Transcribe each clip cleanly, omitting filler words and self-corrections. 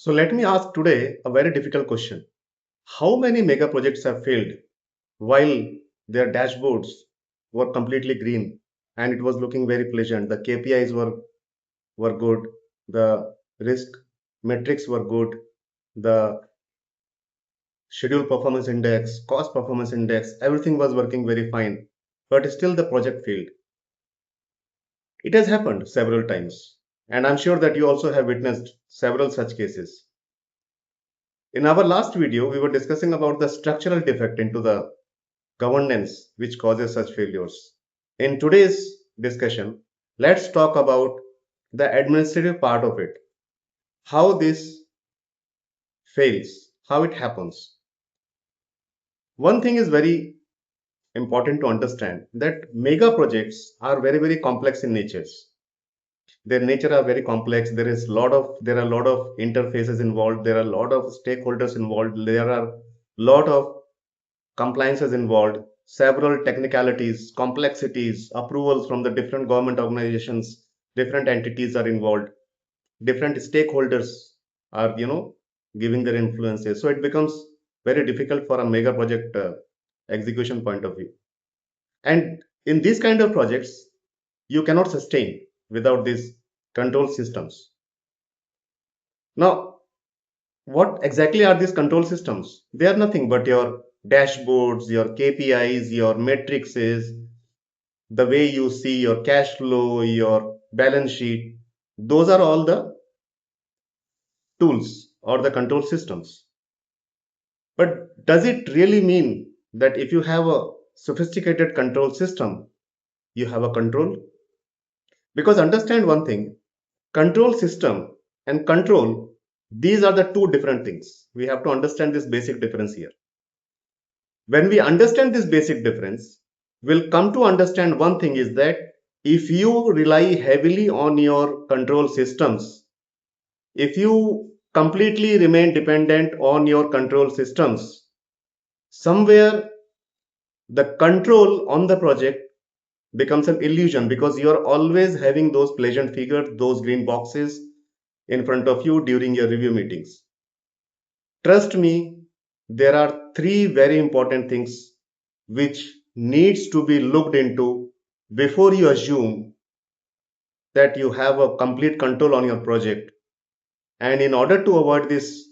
So let me ask today a very difficult question. How many mega projects have failed while their dashboards were completely green and it was looking very pleasant? The KPIs were good, the risk metrics were good, the schedule performance index, cost performance index, everything was working very fine, but still the project failed. It has happened several times, and I'm sure that you also have witnessed several such cases. In our last video, we were discussing about the structural defect into the governance which causes such failures. In today's discussion, let's talk about the administrative part of it, how this fails, how it happens. One thing is very important to understand that mega projects are very complex in natures. Their nature are very complex. There are a lot of interfaces involved. There are a lot of stakeholders involved. There are a lot of compliances involved, several technicalities, complexities, approvals from the different government organizations, different entities are involved, different stakeholders are, giving their influences. So it becomes very difficult for a mega project execution point of view. And in these kind of projects, you cannot sustain without these control systems. Now, what exactly are these control systems? They are nothing but your dashboards, your KPIs, your matrices, the way you see your cash flow, your balance sheet. Those are all the tools or the control systems. But does it really mean that if you have a sophisticated control system, you have a control? Because understand one thing, control system and control, these are the two different things. We have to understand this basic difference here. When we understand this basic difference, we'll come to understand one thing is that if you rely heavily on your control systems, if you completely remain dependent on your control systems, somewhere the control on the project becomes an illusion because you are always having those pleasant figures, those green boxes in front of you during your review meetings. Trust me, there are three very important things which needs to be looked into before you assume that you have a complete control on your project. And in order to avoid this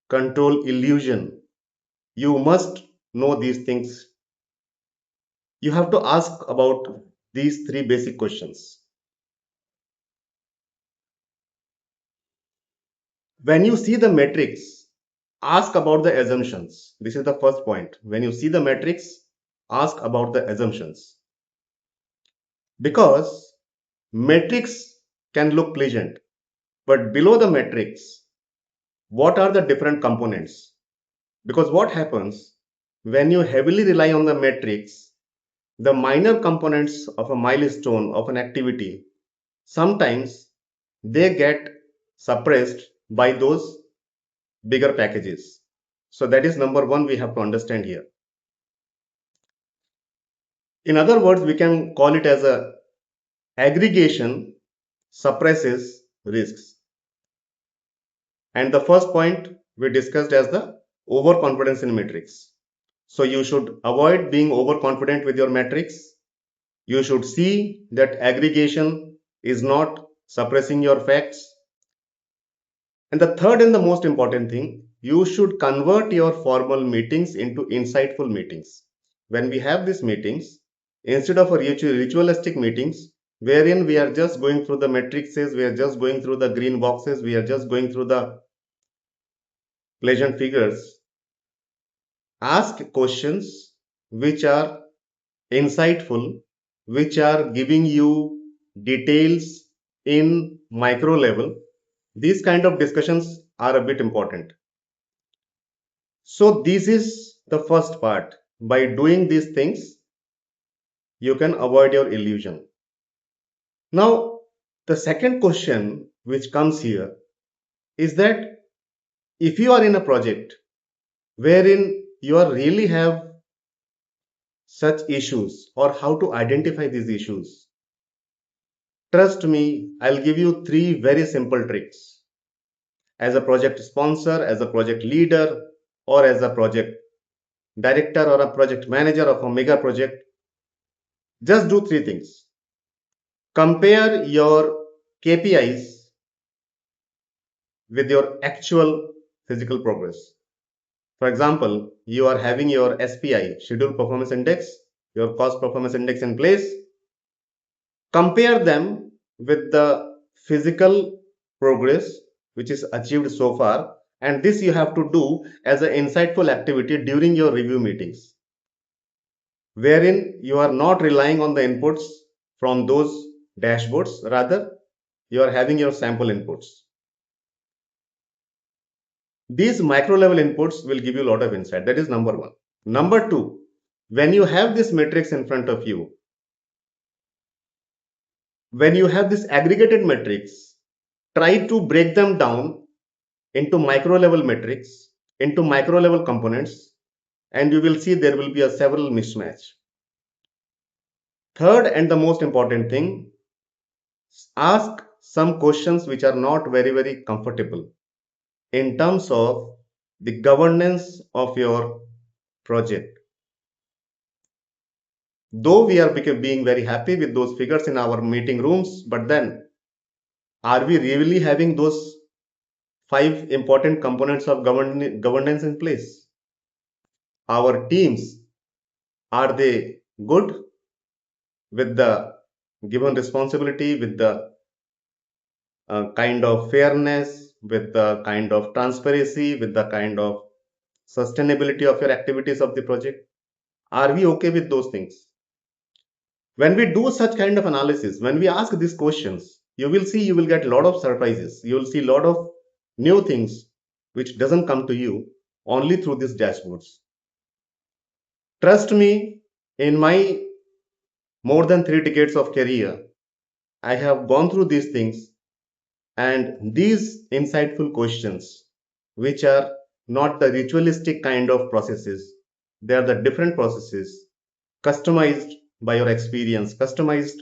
control illusion, you must know these things. You have to ask about these three basic questions. When you see the matrix, ask about the assumptions. This is the first point. When you see the matrix, ask about the assumptions. Because matrix can look pleasant, but below the matrix, what are the different components? Because what happens when you heavily rely on the matrix, the minor components of a milestone of an activity, sometimes they get suppressed by those bigger packages. So that is number one we have to understand here. In other words, we can call it as a aggregation suppresses risks. And the first point we discussed as the overconfidence in matrix. So you should avoid being overconfident with your matrix. You should see that aggregation is not suppressing your facts. And the third and the most important thing, you should convert your formal meetings into insightful meetings. When we have these meetings, instead of a ritualistic meetings, wherein we are just going through the matrices, we are just going through the green boxes, we are just going through the pleasant figures, ask questions which are insightful, which are giving you details in micro level. These kind of discussions are a bit important. So this is the first part. By doing these things, you can avoid your illusion. Now, the second question which comes here is that if you are in a project wherein you are really have such issues or how to identify these issues, trust me, I'll give you three very simple tricks. as a project sponsor, as a project leader, or as a project director or a project manager of a mega project, just do three things. Compare your KPIs with your actual physical progress. For example, you are having your SPI, Schedule Performance Index, your Cost Performance Index in place. Compare them with the physical progress which is achieved so far, and this you have to do as an insightful activity during your review meetings, wherein you are not relying on the inputs from those dashboards, rather you are having your sample inputs. These micro level inputs will give you a lot of insight. That is number one. Number two, when you have this matrix in front of you, when you have this aggregated matrix, try to break them down into micro level metrics, into micro level components, and you will see there will be a several mismatch. Third and the most important thing, ask some questions which are not very comfortable in terms of the governance of your project. Though we are being very happy with those figures in our meeting rooms, but then are we really having those five important components of governance in place? Our teams, are they good with the given responsibility, with the kind of fairness, with the kind of transparency, with the kind of sustainability of your activities of the project? Are we okay with those things? When we do such kind of analysis, when we ask these questions, you will see you will get a lot of surprises. You will see a lot of new things which doesn't come to you only through these dashboards. Trust me, in my more than 3 decades of career, I have gone through these things, and these insightful questions, which are not the ritualistic kind of processes, they are the different processes, customized by your experience, customized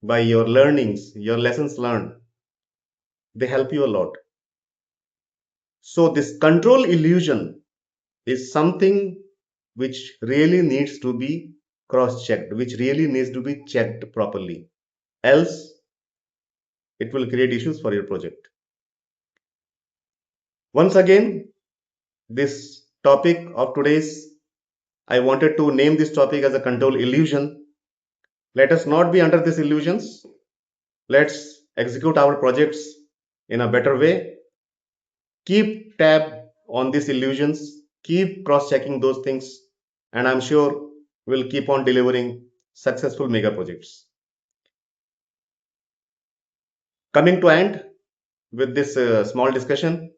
by your learnings, your lessons learned. They help you a lot. So, this control illusion is something which really needs to be cross checked, which really needs to be checked properly. Else, it will create issues for your project. Once again, this topic of today's, I wanted to name this topic as a control illusion. Let us not be under these illusions. Let's execute our projects in a better way. Keep tab on these illusions, keep cross checking those things, and I'm sure we'll keep on delivering successful mega projects. Coming to end with this small discussion,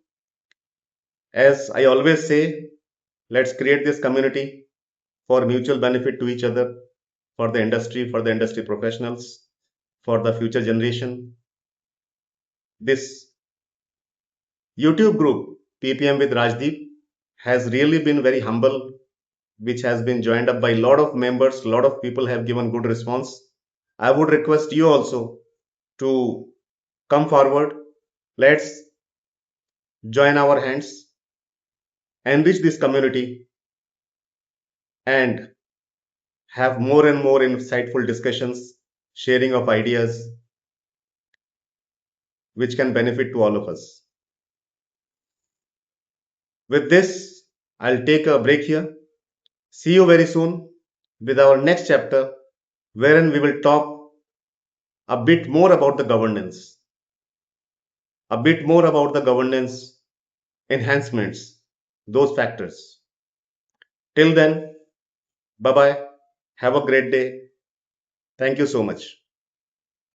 as I always say, let's create this community for mutual benefit to each other, for the industry professionals, for the future generation. This YouTube group, PPM with Rajdeep, has really been very humble, which has been joined up by a lot of members. A lot of people have given good response. I would request you also to come forward. Let's join our hands, enrich this community, and have more and more insightful discussions, sharing of ideas, which can benefit to all of us. With this, I'll take a break here. See you very soon with our next chapter, wherein we will talk a bit more about the governance, a bit more about the governance enhancements, those factors. Till then, bye bye. Have a great day. Thank you so much.